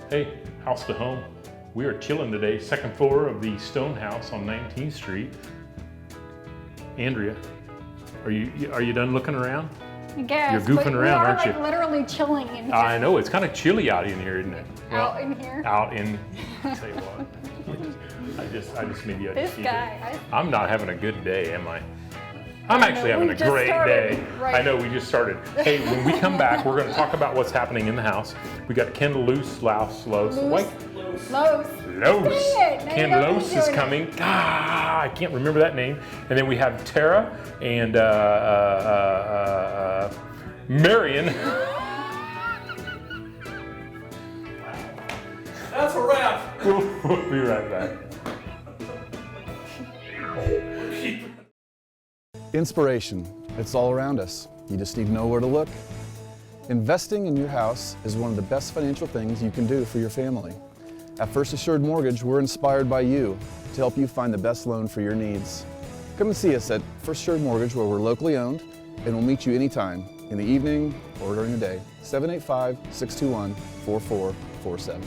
Hey, house to home. We are chilling today, second floor of the stone house on 19th Street. Andrea, are you done looking around? I guess. You're goofing around, aren't you? We are like literally chilling in here. I know, it's kind of chilly out in here, isn't it? Out in here? Out in, tell you what. I just made you This guy. I'm not having a good day, am I? I'm actually having a great day. Right. I know, we just started. Hey, when we come back, we're going to talk about what's happening in the house. We got Ken Loos. Loos. Ken Loos is coming. I can't remember that name. And then we have Tara and Marion. That's a wrap. We'll be right back. Inspiration, it's all around us. You just need to know where to look. Investing in your house is one of the best financial things you can do for your family. At First Assured Mortgage, we're inspired by you to help you find the best loan for your needs. Come and see us at First Assured Mortgage, where we're locally owned, and we'll meet you anytime, in the evening or during the day. 785-621-4447.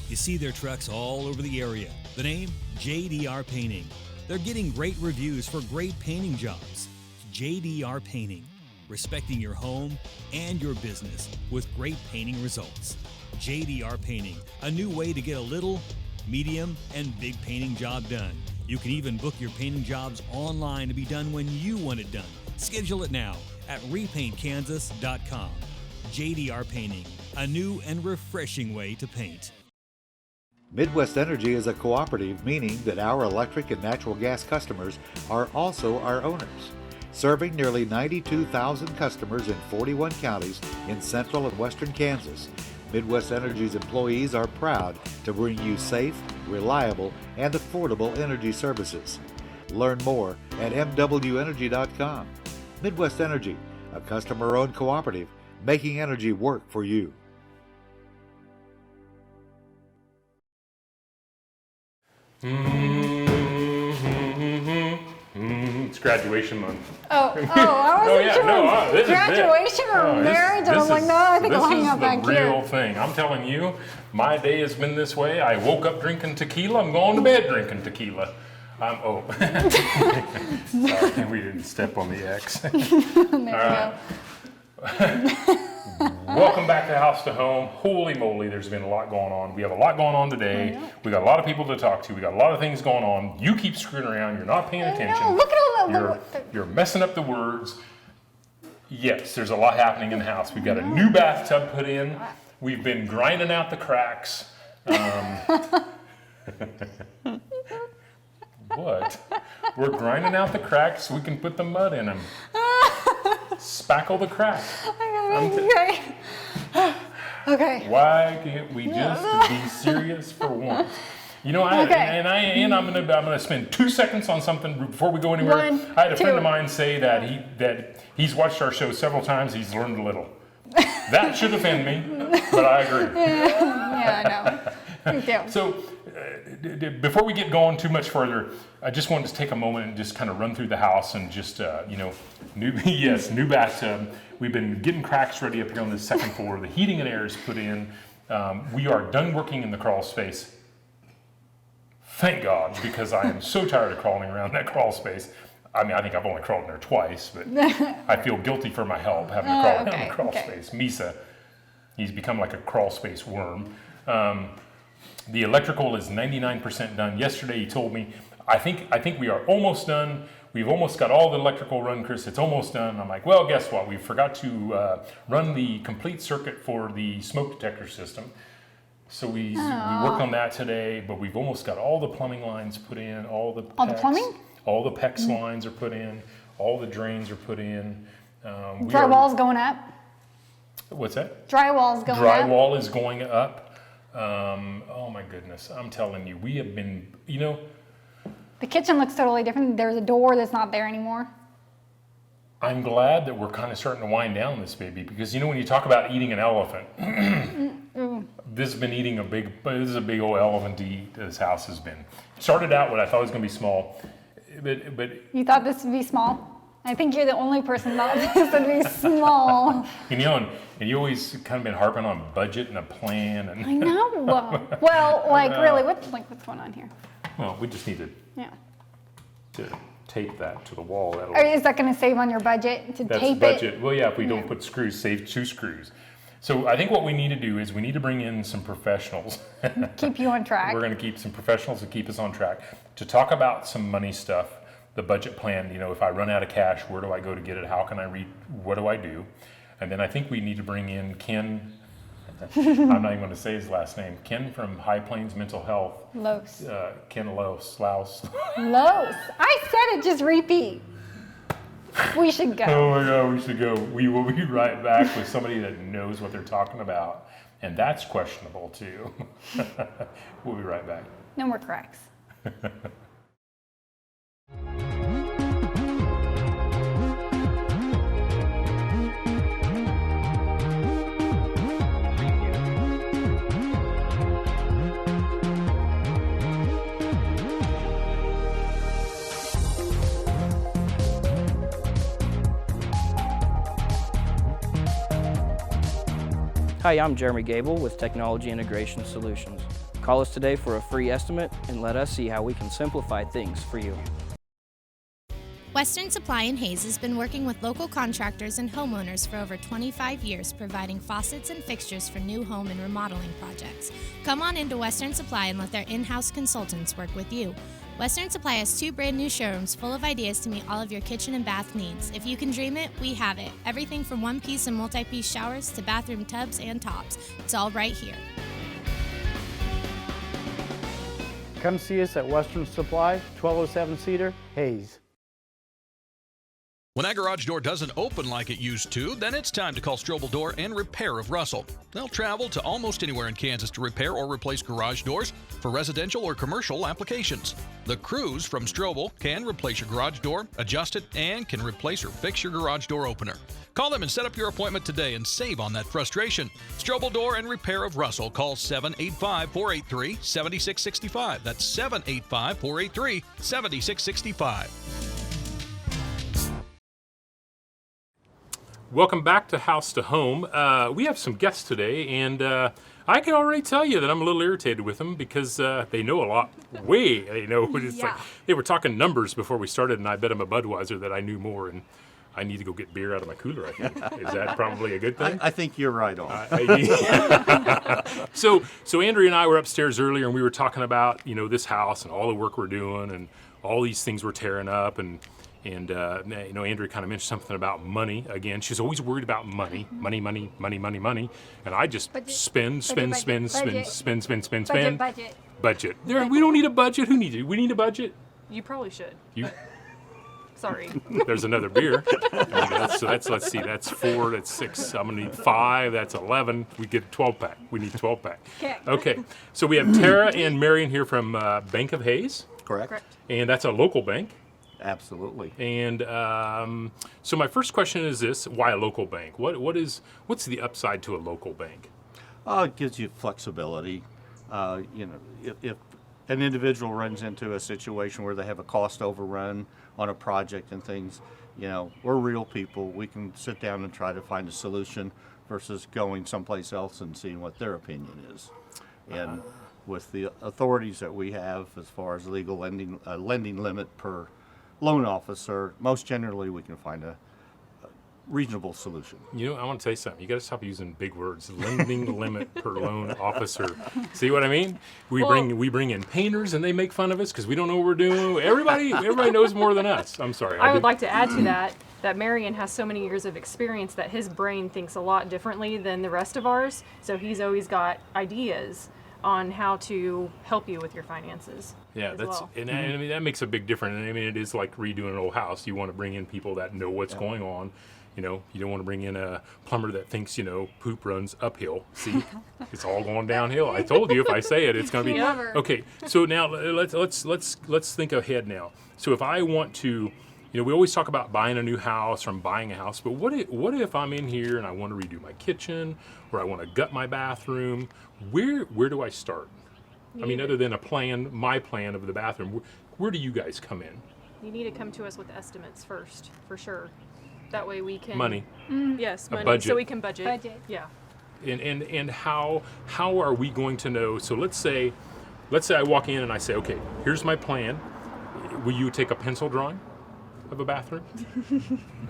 You see their trucks all over the area. The name, JDR Painting. They're getting great reviews for great painting jobs. JDR Painting, respecting your home and your business with great painting results. JDR Painting, a new way to get a little, medium, and big painting job done. You can even book your painting jobs online to be done when you want it done. Schedule it now at repaintkansas.com. JDR Painting, a new and refreshing way to paint. Midwest Energy is a cooperative, meaning that our electric and natural gas customers are also our owners. Serving nearly 92,000 customers in 41 counties in central and western Kansas, Midwest Energy's employees are proud to bring you safe, reliable, and affordable energy services. Learn more at mwenergy.com. Midwest Energy, a customer-owned cooperative, making energy work for you. It's graduation month. I wasn't sure. This graduation is or marriage? I was like, no, I think I'll hang out back here. This is the real thing. I'm telling you, my day has been this way. I woke up drinking tequila. I'm going to bed drinking tequila. Sorry, we didn't step on the X. There we go. Welcome back to House to Home. Holy moly, there's been a lot going on. We have a lot going on today. We got a lot of people to talk to. We got a lot of things going on. You keep screwing around. You're not paying attention. Look at all that. You're messing up the words. Yes, there's a lot happening in the house. We've got a new bathtub put in. We've been grinding out the cracks. What? We're grinding out the cracks so we can put the mud in them. Spackle the crack. Okay. Why can't we just be serious for once? You know, I'm gonna spend 2 seconds on something before we go anywhere. I had a friend of mine say that he's watched our show several times. He's learned a little. That should offend me, but I agree. Yeah, I know. Me too. So, before we get going too much further, I just wanted to take a moment and just kind of run through the house and just, new bathtub. We've been getting cracks ready up here on the second floor. The heating and air is put in. We are done working in the crawl space. Thank God, because I am so tired of crawling around that crawl space. I mean, I think I've only crawled in there twice, but I feel guilty for my help having to crawl around the crawl space. Misa, he's become like a crawl space worm. The electrical is 99% done. Yesterday he told me, I think we are almost done. We've almost got all the electrical run, Kris. It's almost done. I'm like, well, guess what? We forgot to run the complete circuit for the smoke detector system. So we worked on that today, but we've almost got all the plumbing lines put in, all the plumbing? All the PEX lines are put in, all the drains are put in. Drywall's going up. What's that? Drywall's going up. Drywall is going up. Oh my goodness, I'm telling you, we have been, The kitchen looks totally different. There's a door that's not there anymore. I'm glad that we're kind of starting to wind down this baby, because when you talk about eating an elephant, this has been eating this is a big old elephant to eat. This house has been. Started out what I thought was going to be small, but You thought this would be small? I think you're the only person that this would be small. And you always kind of been harping on budget and a plan. And I know. Well, really, what's going on here? Well, we just need to tape that to the wall. Or is that going to save on your budget to That's tape budget. it? Well, yeah, if we don't put screws, save 2 screws. So I think what we need to do is we need to bring in some professionals. Keep you on track. We're going to keep some professionals to keep us on track to talk about some money stuff, the budget plan. If I run out of cash, where do I go to get it? How can I what do I do? And then I think we need to bring in Ken. I'm not even going to say his last name. Ken from High Plains Mental Health. Loos. Ken Loos. Loos. I said it, just repeat. We should go. Oh my God, we should go. We will be right back with somebody that knows what they're talking about. And that's questionable too. We'll be right back. No more cracks. Hi, I'm Jeremy Gable with Technology Integration Solutions. Call us today for a free estimate and let us see how we can simplify things for you. Western Supply in Hayes has been working with local contractors and homeowners for over 25 years, providing faucets and fixtures for new home and remodeling projects. Come on into Western Supply and let their in-house consultants work with you. Western Supply has 2 brand new showrooms full of ideas to meet all of your kitchen and bath needs. If you can dream it, we have it. Everything from one-piece and multi-piece showers to bathroom tubs and tops. It's all right here. Come see us at Western Supply, 1207 Cedar, Hayes. When that garage door doesn't open like it used to, then it's time to call Strobel Door and Repair of Russell. They'll travel to almost anywhere in Kansas to repair or replace garage doors for residential or commercial applications. The crews from Strobel can replace your garage door, adjust it, and can replace or fix your garage door opener. Call them and set up your appointment today and save on that frustration. Strobel Door and Repair of Russell. Call 785-483-7665. That's 785-483-7665. Welcome back to House to Home. We have some guests today, and I can already tell you that I'm a little irritated with them because they know a lot. It's like they were talking numbers before we started, and I bet them a Budweiser that I knew more, and I need to go get beer out of my cooler, I think. Is that probably a good thing? I think you're right on. So Andrea and I were upstairs earlier, and we were talking about, this house and all the work we're doing and all these things we're tearing up, and Andrea kind of mentioned something about money again. She's always worried about money, and I just spend. Budget. We don't need a budget. Who needs it? We need a budget. You probably should. Sorry. There's another beer. Let's see. That's 4. That's 6. I'm gonna need 5. That's 11. We get a 12-pack. We need a 12-pack. Okay. So we have Tara and Marion here from Bank of Hayes. Correct. And that's a local bank. Absolutely. And so my first question is this: why a local bank? What's the upside to a local bank? It gives you flexibility. If an individual runs into a situation where they have a cost overrun on a project and things, we're real people. We can sit down and try to find a solution versus going someplace else and seeing what their opinion is. And with the authorities that we have as far as legal lending limit per loan officer, most generally we can find a reasonable solution. I want to tell you something. You got to stop using big words. Lending limit per loan officer. See what I mean? We bring in painters and they make fun of us because we don't know what we're doing. Everybody knows more than us. I'm sorry. I would like to add to that Marion has so many years of experience that his brain thinks a lot differently than the rest of ours. So he's always got ideas on how to help you with your finances. Yeah, and I mean that makes a big difference. I mean, it is like redoing an old house. You want to bring in people that know what's going on. You don't want to bring in a plumber that thinks poop runs uphill. See, it's all going downhill. I told you if I say it, it's going to be okay. So now let's think ahead now. So if I want to, we always talk about buying a new house or buying a house, but what if I'm in here and I want to redo my kitchen or I want to gut my bathroom? Where do I start? I mean, other than my plan of the bathroom, where do you guys come in? You need to come to us with estimates first, for sure. That way we can... Money. Yes, A money, budget. so we can budget. Budget. Yeah. And how are we going to know? So let's say I walk in and I say, okay, here's my plan. Will you take a pencil drawing of a bathroom?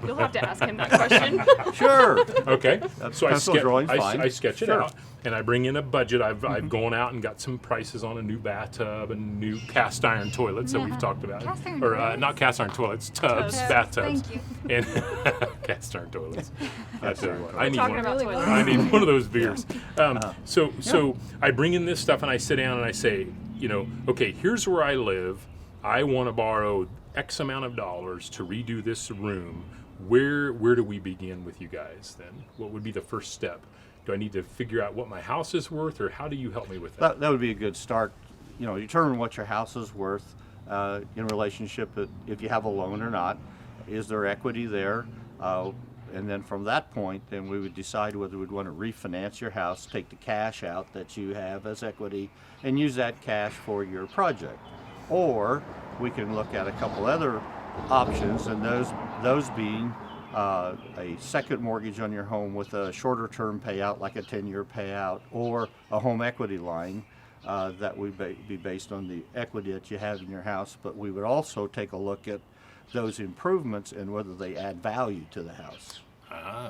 You'll have to ask him that question. Sure. Okay. So pencil drawing's fine. I sketch it Sure. out, and I bring in a budget. I've gone out and got some prices on a new bathtub and new cast iron toilets that we've talked about, Cast iron or toilets? not cast iron toilets, tubs, Tubs. bathtubs, Thank you. and cast iron toilets. That's I need Talking one. about toilets. I need one of those beers. So I bring in this stuff and I sit down and I say, okay, here's where I live. I want to borrow X amount of dollars to redo this room. Where do we begin with you guys then? What would be the first step? Do I need to figure out what my house is worth, or how do you help me with that? That would be a good start. Determine what your house is worth in relationship to if you have a loan or not. Is there equity there? And then from that point, then we would decide whether we'd want to refinance your house, take the cash out that you have as equity, and use that cash for your project. Or we can look at a couple other options, and those being a second mortgage on your home with a shorter term payout, like a 10-year payout, or a home equity line that would be based on the equity that you have in your house. But we would also take a look at those improvements and whether they add value to the house.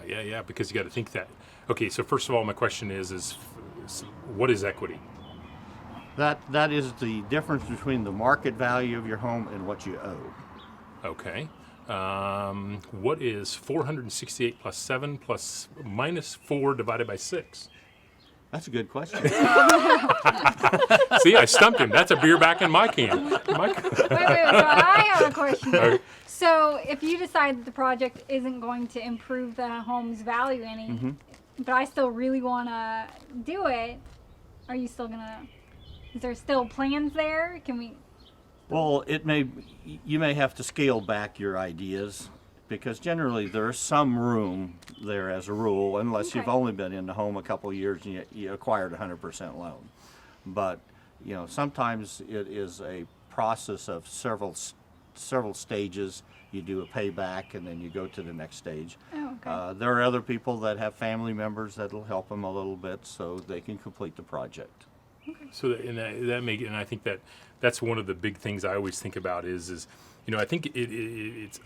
Yeah, because you got to think that. Okay, so first of all, my question is what is equity? That is the difference between the market value of your home and what you owe. Okay. What is 468 plus 7 plus minus 4 divided by 6? That's a good question. See, I stumped him. That's a beer back in my can. Wait, so I have a question. Okay. So if you decide that the project isn't going to improve the home's value any, but I still really want to do it, are you still going to, is there still plans there? Can we? Well, you may have to scale back your ideas, because generally there's some room there as a rule, unless you've only been in the home a couple of years and you acquired a 100% loan. But sometimes it is a process of several stages. You do a payback and then you go to the next stage. Oh, okay. There are other people that have family members that'll help them a little bit so they can complete the project. So and I think that's one of the big things I always think about is I think it's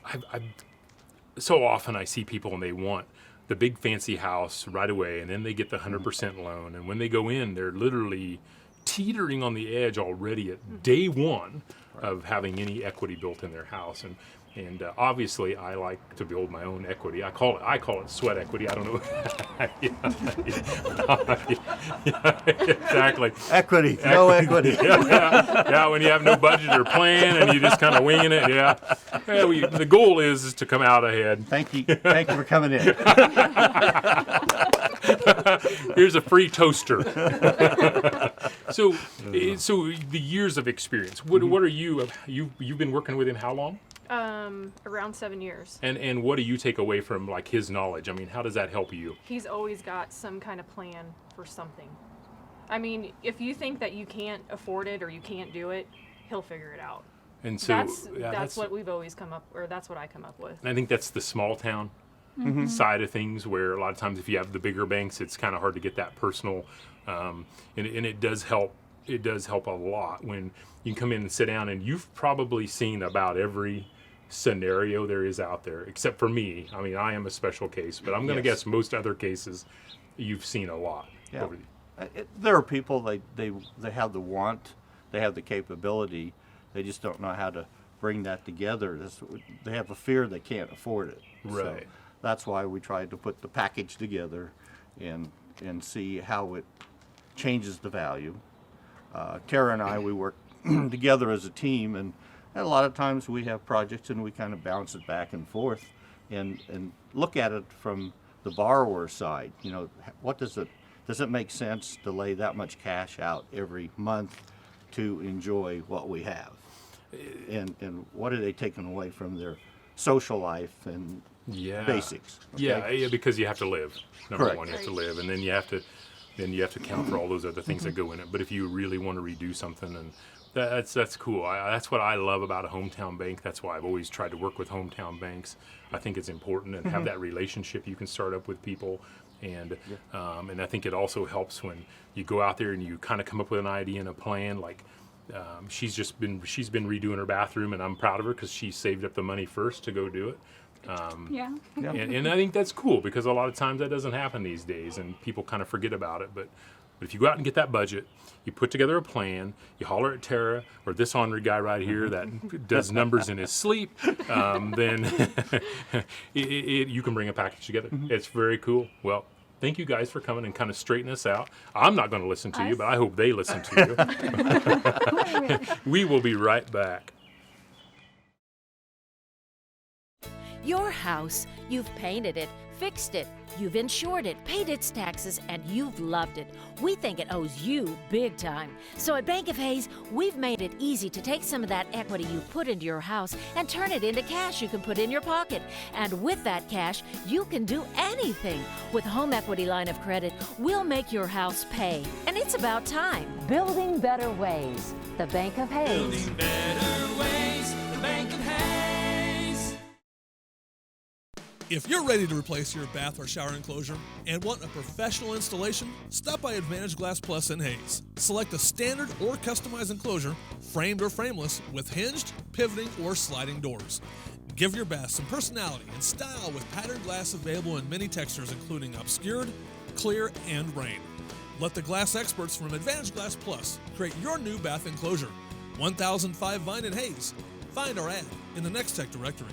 so often I see people and they want the big fancy house right away, and then they get the 100% loan, and when they go in, they're literally teetering on the edge already at day one of having any equity built in their house. And obviously, I like to build my own equity. I call it sweat equity. I don't know. Exactly. Equity, no equity. Yeah, when you have no budget or plan and you just kind of winging it. Yeah. The goal is to come out ahead. Thank you for coming in. Here's a free toaster. So the years of experience. What are you? You've been working with him how long? Around 7 years. And what do you take away from like his knowledge? I mean, how does that help you? He's always got some kind of plan for something. I mean, if you think that you can't afford it or you can't do it, he'll figure it out. And so that's what we've always come up, or that's what I come up with. And I think that's the small town side of things, where a lot of times if you have the bigger banks, it's kind of hard to get that personal. And it does help. It does help a lot when you can come in and sit down, and you've probably seen about every scenario there is out there, except for me. I mean, I am a special case, but I'm going to guess most other cases you've seen a lot. Yeah. There are people, they have the want, they have the capability, they just don't know how to bring that together. They have a fear they can't afford it. Right. So that's why we tried to put the package together and see how it changes the value. Tara and I, we work together as a team, and a lot of times we have projects and we kind of bounce it back and forth and look at it from the borrower side. What does it make sense to lay that much cash out every month to enjoy what we have? And what are they taking away from their social life and basics? Okay? Yeah, because you have to live. Number Correct. one, you have to live, and then you have to account for all those other things that go in it. But if you really want to redo something, That's cool. That's what I love about a hometown bank. That's why I've always tried to work with hometown banks. I think it's important and have that relationship you can start up with people. And I think it also helps when you go out there and you kind of come up with an idea and a plan. Like she's been redoing her bathroom, and I'm proud of her because she saved up the money first to go do it. And I think that's cool because a lot of times that doesn't happen these days, and people kind of forget about it. But if you go out and get that budget, you put together a plan, you holler at Tara or this ornery guy right here that does numbers in his sleep, then you can bring a package together. It's very cool. Well, thank you guys for coming and kind of straightening us out. I'm not going to listen to you, but I hope they listen to you. We will be right back. Your house, you've painted it, fixed it, you've insured it, paid its taxes, and you've loved it. We think it owes you big time. So at Bank of Hayes, we've made it easy to take some of that equity you put into your house and turn it into cash you can put in your pocket. And with that cash, you can do anything. With Home Equity Line of Credit, we'll make your house pay. And it's about time. Building better ways. The Bank of Hayes. Building better ways. The Bank of Hayes. If you're ready to replace your bath or shower enclosure and want a professional installation, stop by Advantage Glass Plus in Hayes. Select a standard or customized enclosure, framed or frameless, with hinged, pivoting, or sliding doors. Give your bath some personality and style with patterned glass available in many textures, including obscured, clear, and rain. Let the glass experts from Advantage Glass Plus create your new bath enclosure. 1005 Vine in Hayes. Find our ad in the Next Tech directory.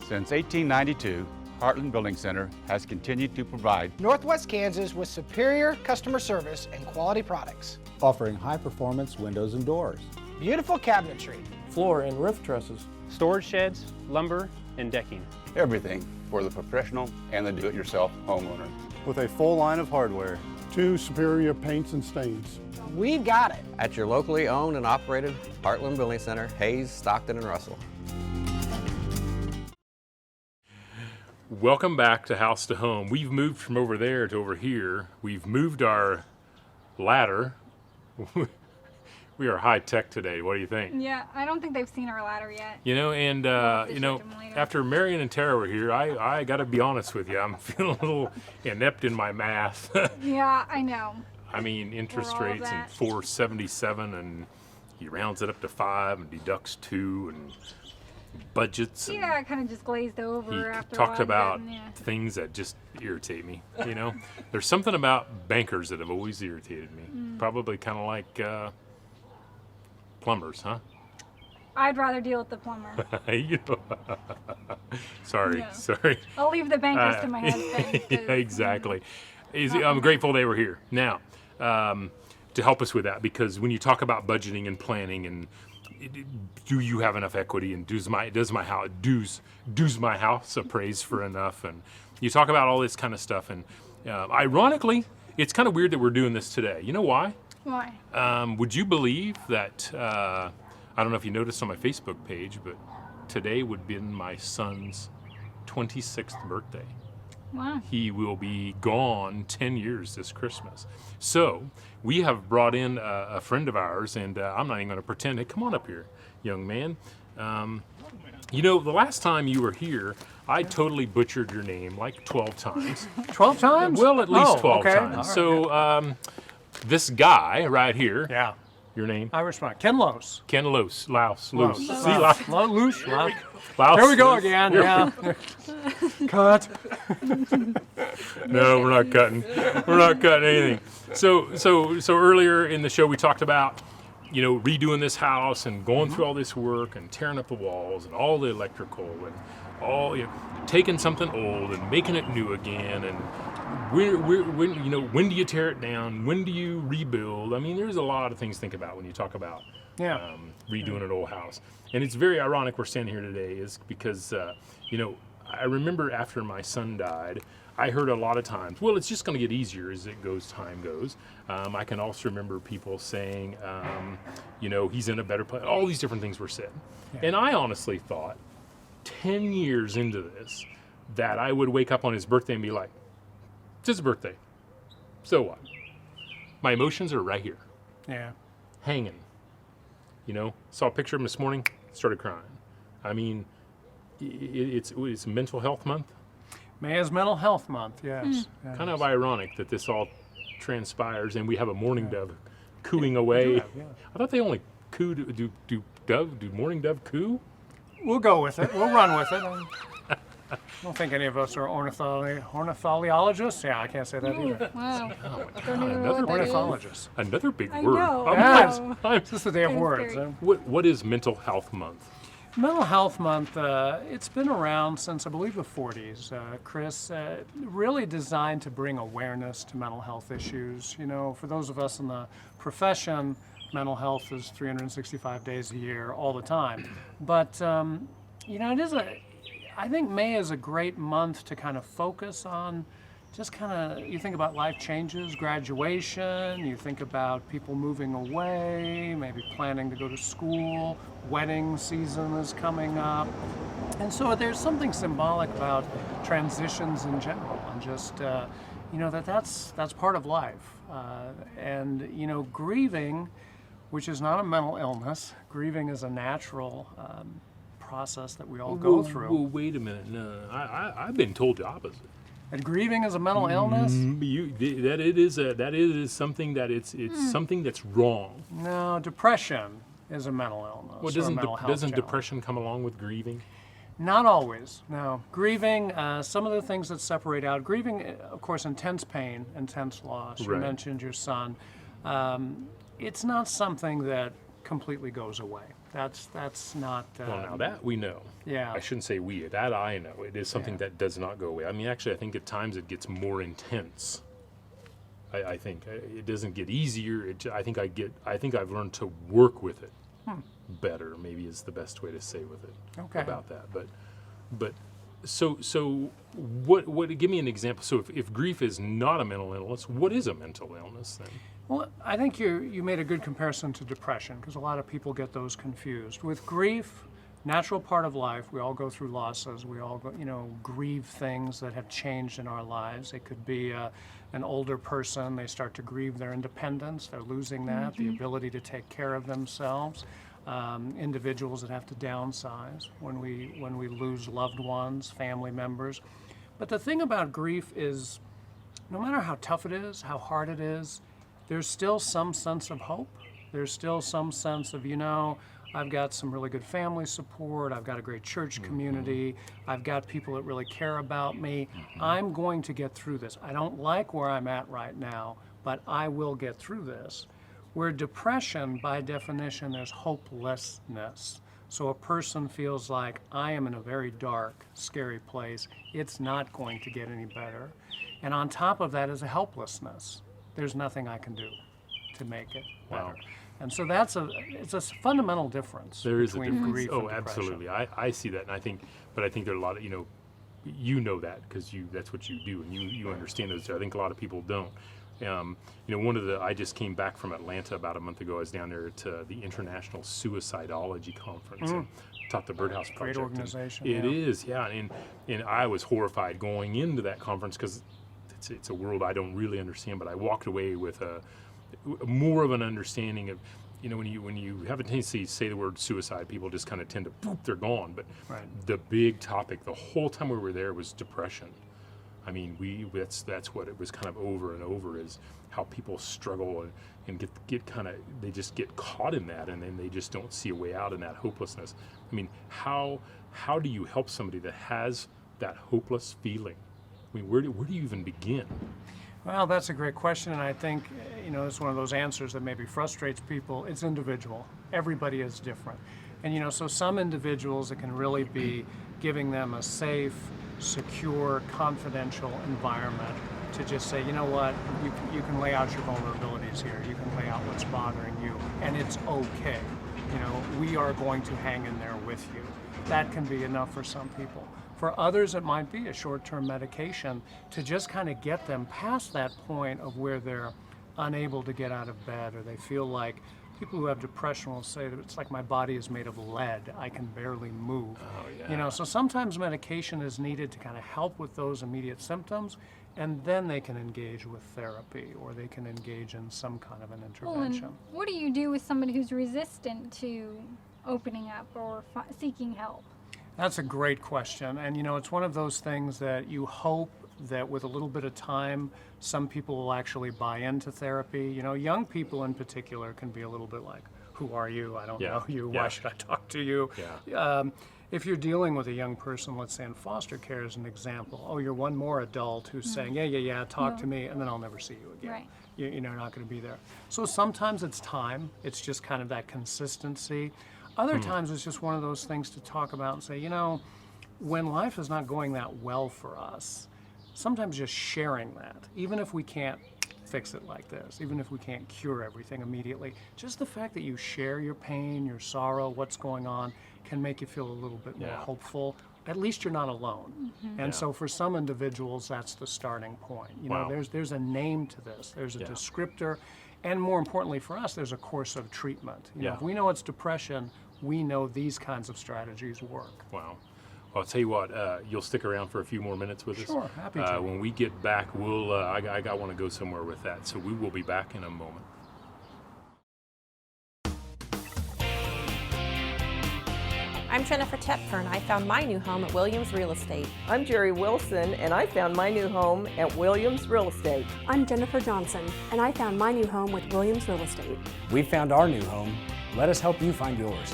Since 1892, Heartland Building Center has continued to provide Northwest Kansas with superior customer service and quality products. Offering high-performance windows and doors. Beautiful cabinetry. Floor and roof trusses. Storage sheds, lumber, and decking. everything for the professional and the do-it-yourself homeowner. With a full line of hardware. 2 superior paints and stains. We've got it. At your locally owned and operated Heartland Building Center, Hayes, Stockton, and Russell. Welcome back to House to Home. We've moved from over there to over here. We've moved our ladder. We are high tech today. What do you think? Yeah, I don't think they've seen our ladder yet. You know, and after Marion and Tara were here, I got to be honest with you. I'm feeling a little inept in my math. Yeah, I know. I mean, interest rates and 477, and he rounds it up to 5 and deducts 2 and budgets. Yeah, I kind of just glazed over he after talked a while, about yeah. things that just irritate me. You know, there's something about bankers that have always irritated me. Probably kind of like plumbers, huh? I'd rather deal with the plumber. You know, sorry. I'll leave the bankers to my husband. Yeah, exactly. I'm grateful they were here. Now, to help us with that, because when you talk about budgeting and planning and do you have enough equity and does my house appraise for enough, and you talk about all this kind of stuff, and ironically, it's kind of weird that we're doing this today. You know why? Why? Would you believe that, I don't know if you noticed on my Facebook page, but today would have been my son's 26th birthday. Wow. He will be gone 10 years this Christmas. So we have brought in a friend of ours, and I'm not even going to pretend. Hey, come on up here, young man. You know, the last time you were here, I totally butchered your name like 12 times. 12 times? Well, at least 12 okay. times. Right. So this guy right here. Yeah. Your name? I respond. Ken Loos. Ken Loos. Loos. Loos. See, Loos. Loos. Loos. There we go again. Yeah. Cut. No, we're not cutting. We're not cutting anything. So earlier in the show we talked about, you know, redoing this house and going through all this work and tearing up the walls and all the electrical and all, you know, taking something old and making it new again, and when do you tear it down? When do you rebuild? I mean, there's a lot of things to think about when you talk about redoing an old house. And it's very ironic we're standing here today is because, you know, I remember after my son died, I heard a lot of times, well, it's just going to get easier as time goes. I can also remember people saying, you know, he's in a better place. All these different things were said. Yeah. And I honestly thought 10 years into this that I would wake up on his birthday and be like, it's his birthday. So what? My emotions are right here. Yeah. Hanging. You know, saw a picture of him this morning, started crying. I mean, it's Mental Health Month. May is Mental Health Month, yes. yes. Kind of ironic that this all transpires and we have a mourning dove cooing away. I thought they only coo. Do mourning dove coo? We'll go with it. We'll run with it. I don't think any of us are ornithologists. Yeah, I can't say that either. Wow. Ornithologists. Another big I word. know. It's just the day of words. What is Mental Health Month? Mental Health Month, it's been around since I believe the 40s, Kris, really designed to bring awareness to mental health issues. You know, for those of us in the profession, mental health is 365 days a year, all the time. But, you know, I think May is a great month to kind of focus on just kind of, you think about life changes, graduation, you think about people moving away, maybe planning to go to school, wedding season is coming up. And so there's something symbolic about transitions in general and just, you know, that's part of life. And, you know, grieving, which is not a mental illness, grieving is a natural process that we all go through. Well, wait a minute. No, I've been told the opposite. And grieving is a mental illness? That is something that it's something that's wrong. No, depression is a mental illness. Well, doesn't depression come along with grieving? Not always. No, grieving. Some of the things that separate out grieving, of course, intense pain, intense loss. You mentioned your son. It's not something that completely goes away. That's not. Well, now that we know. Yeah. I shouldn't say we. That I know. It is something that does not go away. I mean, actually, I think at times it gets more intense. I think it doesn't get easier. I think I've learned to work with it better. Maybe is the best way to say with it about that. But so what? Give me an example. So if grief is not a mental illness, what is a mental illness then? Well, I think you made a good comparison to depression because a lot of people get those confused. With grief, natural part of life, we all go through losses. We all grieve things that have changed in our lives. It could be an older person, they start to grieve their independence. They're losing that, the ability to take care of themselves. Individuals that have to downsize when we lose loved ones, family members. But the thing about grief is, no matter how tough it is, how hard it is, there's still some sense of hope. There's still some sense of, I've got some really good family support. I've got a great church community. I've got people that really care about me. I'm going to get through this. I don't like where I'm at right now, but I will get through this. Where depression, by definition, there's hopelessness. So a person feels like, I am in a very dark, scary place. It's not going to get any better. And on top of that is a helplessness. There's nothing I can do to make it better. And so it's a fundamental difference. There is a difference. Grief and depression. Absolutely. I see that, and I think there are a lot of, you know that because that's what you do, and you understand those. I think a lot of people don't. I just came back from Atlanta about a month ago. I was down there at the International Suicidology Conference and taught the Birdhouse Project. Great organization. It is, yeah. And I was horrified going into that conference because it's a world I don't really understand, but I walked away with more of an understanding of, when you have a tendency to say the word suicide, people just kind of tend to boop, they're gone. But the big topic the whole time we were there was depression. I mean, that's what it was kind of over and over, is how people struggle and get kind of, they just get caught in that, and then they just don't see a way out in that hopelessness. I mean, how do you help somebody that has that hopeless feeling? I mean, where do you even begin? Well, that's a great question, and I think, it's one of those answers that maybe frustrates people. It's individual. Everybody is different. And, so some individuals, it can really be giving them a safe, secure, confidential environment to just say, you know what, you can lay out your vulnerabilities here. You can lay out what's bothering you, and it's okay. We are going to hang in there with you. That can be enough for some people. For others, it might be a short-term medication to just kind of get them past that point of where they're unable to get out of bed, or they feel like People who have depression will say that it's like my body is made of lead. I can barely move. Oh, yeah. You know, so sometimes medication is needed to kind of help with those immediate symptoms, and then they can engage with therapy, or they can engage in some kind of an intervention. Well, and what do you do with somebody who's resistant to opening up or seeking help? That's a great question. And, you know, it's one of those things that you hope that with a little bit of time, some people will actually buy into therapy. You know, young people in particular can be a little bit like, who are you? I don't know you. Why should I talk to you? If you're dealing with a young person, let's say in foster care as an example, oh, you're one more adult who's saying, yeah, talk to me, and then I'll never see you again. Right. You're not going to be there. So sometimes it's time. It's just kind of that consistency. Other times it's just one of those things to talk about and say, you know, when life is not going that well for us, sometimes just sharing that, even if we can't fix it like this, even if we can't cure everything immediately, just the fact that you share your pain, your sorrow, what's going on, can make you feel a little bit more hopeful. At least you're not alone. And so for some individuals, that's the starting point. You know, there's a name to this, there's a descriptor, and more importantly for us, there's a course of treatment. You know, if we know it's depression, we know these kinds of strategies work. Wow. Well, I'll tell you what, you'll stick around for a few more minutes with us. Sure, happy to. When we get back, we'll, I want to go somewhere with that, so we will be back in a moment. I'm Jennifer Tepfer, and I found my new home at Williams Real Estate. I'm Jerry Wilson, and I found my new home at Williams Real Estate. I'm Jennifer Johnson, and I found my new home with Williams Real Estate. We found our new home. Let us help you find yours.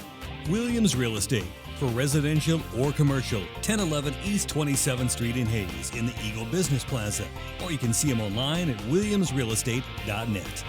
Williams Real Estate, for residential or commercial, 1011 East 27th Street in Hayes in the Eagle Business Plaza. Or you can see them online at williamsrealestate.net.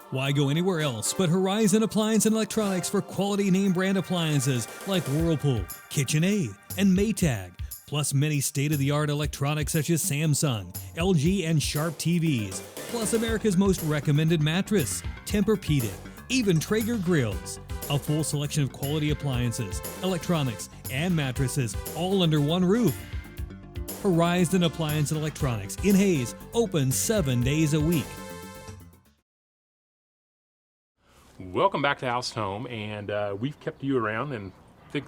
Why go anywhere else but Horizon Appliance and Electronics for quality name brand appliances like Whirlpool, KitchenAid, and Maytag, plus many state-of-the-art electronics such as Samsung, LG, and Sharp TVs, plus America's most recommended mattress, Tempur-Pedic, even Traeger grills. A full selection of quality appliances, electronics, and mattresses all under one roof. Horizon Appliance and Electronics in Hayes, open 7 days a week. Welcome back to House Home, and we've kept you around, and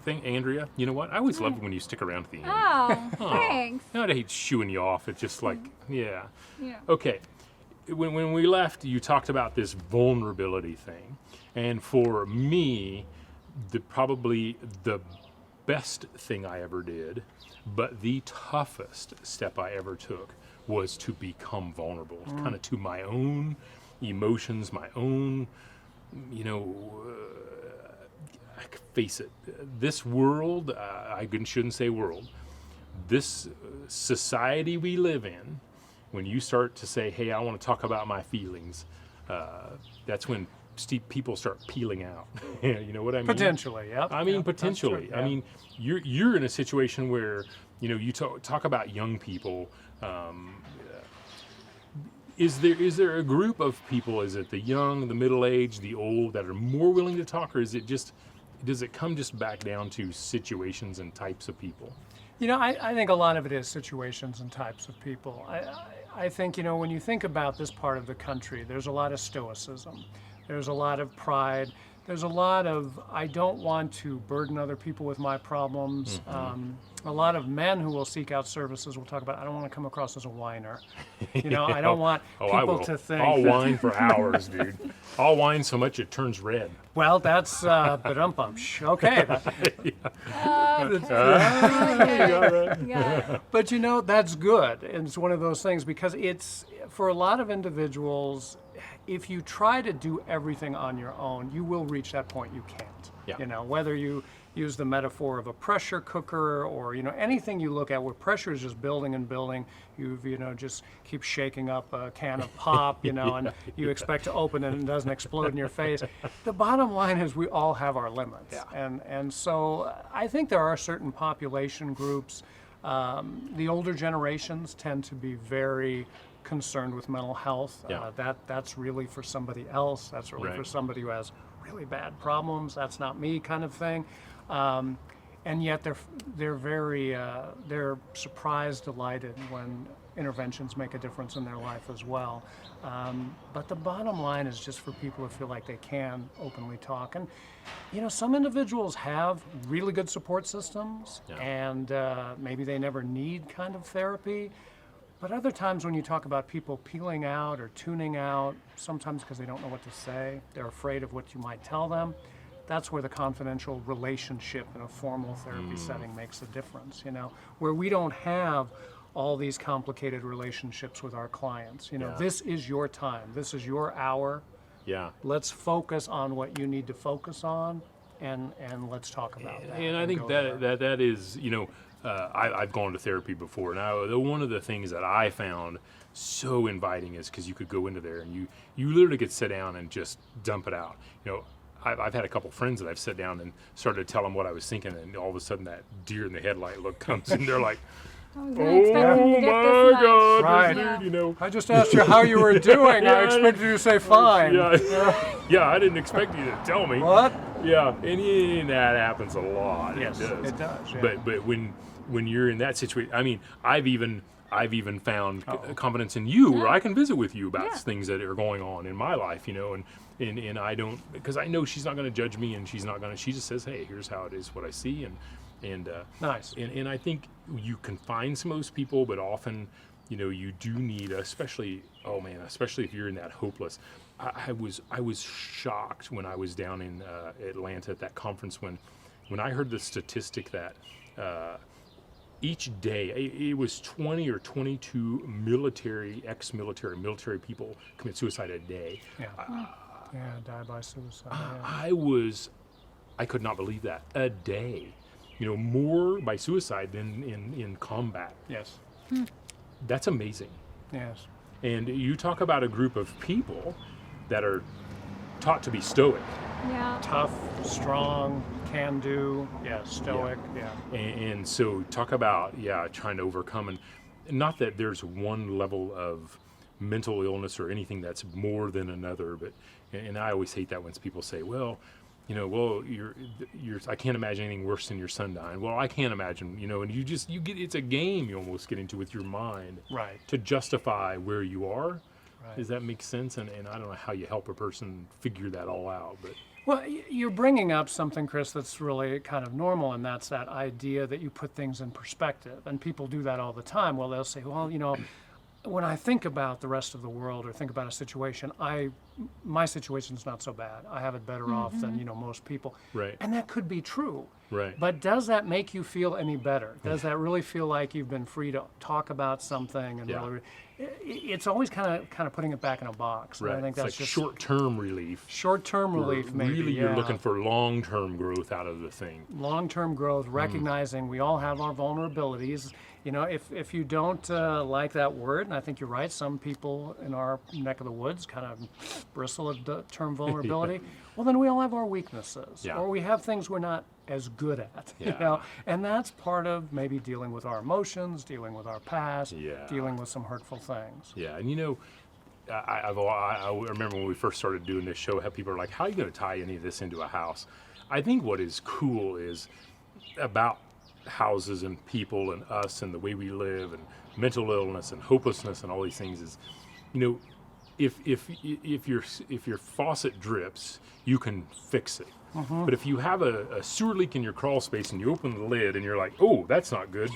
Andrea, you know what? I always love it when you stick around to the end. Oh, thanks. I hate shooing you off. It's just like, yeah. Okay, when we left, you talked about this vulnerability thing, and for me, probably the best thing I ever did, but the toughest step I ever took was to become vulnerable, kind of to my own emotions, my own, you know, face it, this world, I shouldn't say world, this society we live in, when you start to say, hey, I want to talk about my feelings, that's when people start peeling out. You know what I mean? Potentially, yeah. I mean, potentially. True, yeah. I mean, you're in a situation where, you know, you talk about young people. Is there a group of people, is it the young, the middle-aged, the old, that are more willing to talk, or is it just, does it come just back down to situations and types of people? You know, I think a lot of it is situations and types of people. I think, you know, when you think about this part of the country, there's a lot of stoicism. There's a lot of pride. There's a lot of, I don't want to burden other people with my problems. A lot of men who will seek out services will talk about, I don't want to come across as a whiner. You know, I don't want people to think. I'll whine for hours, dude. I'll whine so much it turns red. Well, that's ba-dum-bum-sh. Okay. But, you know, that's good. And it's one of those things because it's, for a lot of individuals, if you try to do everything on your own, you will reach that point you can't. You know, whether you use the metaphor of a pressure cooker, or anything you look at where pressure is just building and building. You've just keep shaking up a can of pop, and you expect to open it and it doesn't explode in your face. The bottom line is we all have our limits, and so I think there are certain population groups. The older generations tend to be very concerned with mental health. That's really for somebody else. That's really for somebody who has really bad problems. That's not me, kind of thing. And yet they're very they're surprised, delighted when interventions make a difference in their life as well. But the bottom line is just for people who feel like they can openly talk. And some individuals have really good support systems, and maybe they never need kind of therapy. But other times when you talk about people peeling out or tuning out, sometimes because they don't know what to say, they're afraid of what you might tell them, that's where the confidential relationship in a formal therapy setting makes a difference, where we don't have all these complicated relationships with our clients. This is your time, this is your hour. Let's focus on what you need to focus on, and let's talk about that. And I think that is, I've gone to therapy before. Now, one of the things that I found so inviting is because you could go into there and you literally could sit down and just dump it out. I've had a couple friends that I've sat down and started to tell them what I was thinking, and all of a sudden that deer in the headlight look comes and they're like, oh my God, right. I just asked you how you were doing. I expected you to say fine. Yeah, I didn't expect you to tell me. What? Yeah, and that happens a lot. Yes, it does. Yeah. But when you're in that situation, I mean, I've even found confidence in you, where I can visit with you about things that are going on in my life, and I don't, because I know she's not going to judge me, and she just says, hey, here's how it is, what I see, and nice. And I think you can find some of those people, but often, you do need, especially if you're in that hopeless. I was shocked when I was down in Atlanta at that conference when I heard the statistic that each day it was 20 or 22 military people commit suicide a day. Die by suicide. I could not believe that, a day. More by suicide than in combat. Yes. That's amazing. Yes. And you talk about a group of people that are taught to be stoic. Yeah. Tough, strong, can do, stoic, And so talk about, trying to overcome, and not that there's one level of mental illness or anything that's more than another, but, and I always hate that when people say, well, I can't imagine anything worse than your son dying. Well, I can't imagine, and you get, it's a game you almost get into with your mind. Right. To justify where you are. Right. Does that make sense? And I don't know how you help a person figure that all out, but. Well, you're bringing up something, Chris, that's really kind of normal, and that's that idea that you put things in perspective. And people do that all the time. Well, they'll say, well, when I think about the rest of the world or think about a situation, my situation's not so bad. I have it better off than most people. Right. And that could be true. Right. But does that make you feel any better? Does that really feel like you've been free to talk about something? And really, it's always kind of putting it back in a box. Right. And I think it's that's like just short-term relief. Short-term relief, maybe. Really, you're looking for long-term growth out of the thing. Long-term growth, recognizing we all have our vulnerabilities. If you don't like that word, and I think you're right, some people in our neck of the woods kind of bristle at the term vulnerability. Well, then we all have our weaknesses, or we have things we're not as good at, and that's part of maybe dealing with our emotions, dealing with our past, dealing with some hurtful things. Yeah, and I remember when we first started doing this show, how people are like, how are you going to tie any of this into a house? I think what is cool is about houses and people and us and the way we live and mental illness and hopelessness and all these things is, if your faucet drips, you can fix it. Mm-hmm. But if you have a sewer leak in your crawl space and you open the lid and you're like, oh, that's not good,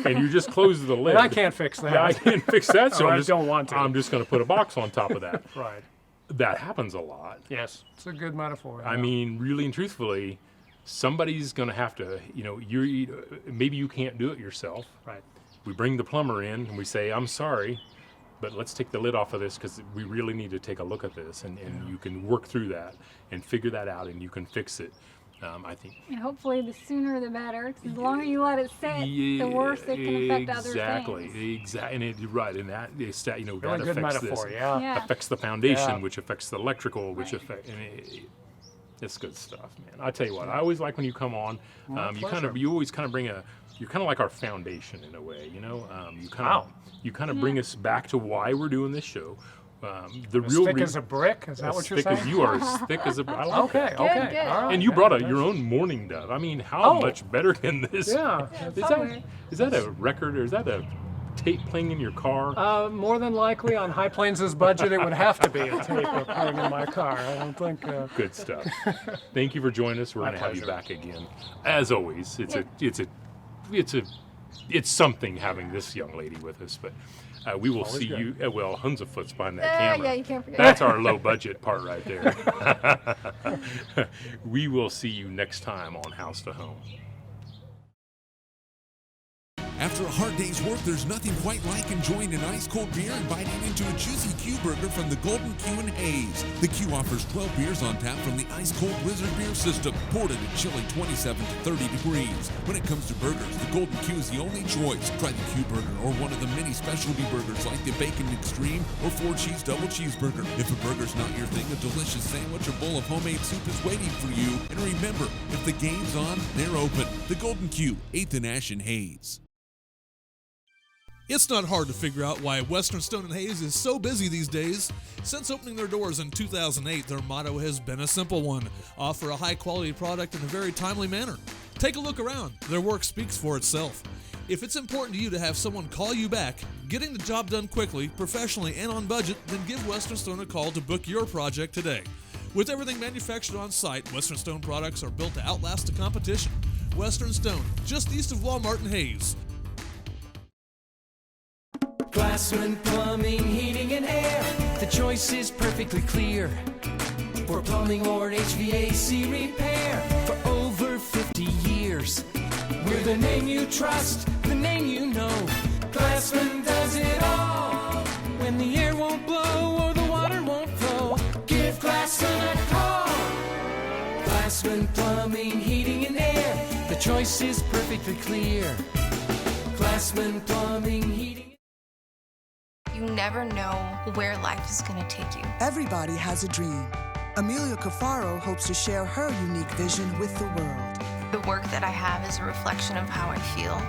and you just close the lid. And I can't fix that. Yeah, I can't fix that, so I don't want to. I'm just going to put a box on top of that. Right. That happens a lot. Yes, it's a good metaphor. I mean, really and truthfully, somebody's going to have to, maybe you can't do it yourself. Right. We bring the plumber in and we say, I'm sorry, but let's take the lid off of this because we really need to take a look at this. And you can work through that and figure that out and you can fix it. I think. And hopefully the sooner the better, 'cause the longer you let it sit, the worse it can affect other things. Exactly, and you're right, and that is that, that Really good affects metaphor, this, yeah. affects the foundation, Yeah. which affects the electrical, which affects. It's good stuff, man. I tell you what, I always like when you come on. You always kind of bring you're kind of like our foundation in a way, you know. You kind of bring us back to why we're doing this show. The as real thick as a brick? Is that what you're saying? As thick as you are, as thick as a brick. I like Okay, that. okay. Good, good. All right. And you brought your own mourning dove. I mean, how much better can this? Yeah. Is that a record, or is that a tape playing in your car? More than likely, on High Plains' budget, it would have to be a tape playing in my car. I don't think. Good stuff. Thank you for joining us. We're going to have you back again. As always, it's something having this young lady with us, but we will see you. Well, Hunsafoot's behind that camera. Yeah, you can't forget. That's our low budget part right there. We will see you next time on House to Home. After a hard day's work, there's nothing quite like enjoying an ice-cold beer and biting into a juicy Q burger from the Golden Q in Hayes. The Q offers 12 beers on tap from the ice-cold Wizard beer system, poured at a chilly 27 to 30 degrees. When it comes to burgers, the Golden Q is the only choice. Try the Q burger or one of the many specialty burgers like the Bacon Extreme or 4-cheese double cheeseburger. If a burger's not your thing, a delicious sandwich or bowl of homemade soup is waiting for you. And remember, if the game's on, they're open. The Golden Q, 8th and Ash in Hayes. It's not hard to figure out why Western Stone and Hayes is so busy these days. Since opening their doors in 2008, their motto has been a simple one: offer a high-quality product in a very timely manner. Take a look around. Their work speaks for itself. If it's important to you to have someone call you back, getting the job done quickly, professionally, and on budget, then give Western Stone a call to book your project today. With everything manufactured on site, Western Stone products are built to outlast the competition. Western Stone, just east of Walmart in Hayes. Glassman Plumbing, Heating and Air, the choice is perfectly clear. For plumbing or HVAC repair for over 50 years. We're the name you trust, the name you know. Glassman does it all. When the air won't blow or the water won't flow, give Glassman a call. Glassman Plumbing, Heating and Air, the choice is perfectly clear. Glassman Plumbing, Heating. You never know where life is going to take you. Everybody has a dream. Amelia Cafaro hopes to share her unique vision with the world. The work that I have is a reflection of how I feel.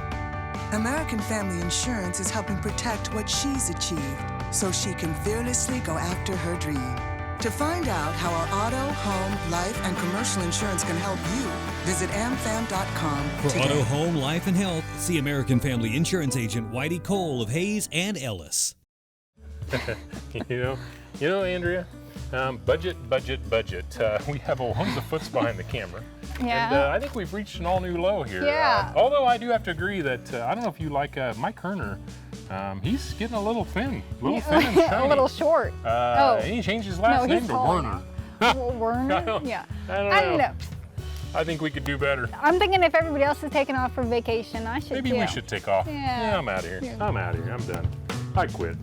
American Family Insurance is helping protect what she's achieved so she can fearlessly go after her dream. To find out how our auto, home, life, and commercial insurance can help you, visit amfam.com For today. auto, home, life, and health, see American Family Insurance Agent Whitey Cole of Hayes and Ellis. you know, Andrea, budget. We have old Hunsafoot's behind the camera. Yeah. And I think we've reached an all-new low here. Yeah. Although I do have to agree that, I don't know if you like Mike Kerner. He's getting a little thin. And shiny. A little short. And he changed his last name to Werner. Werner? Yeah. I don't know. I think we could do better. I'm thinking if everybody else is taking off for vacation, I should Maybe too. we should take off. Yeah. I'm out of here. I'm done. I quit.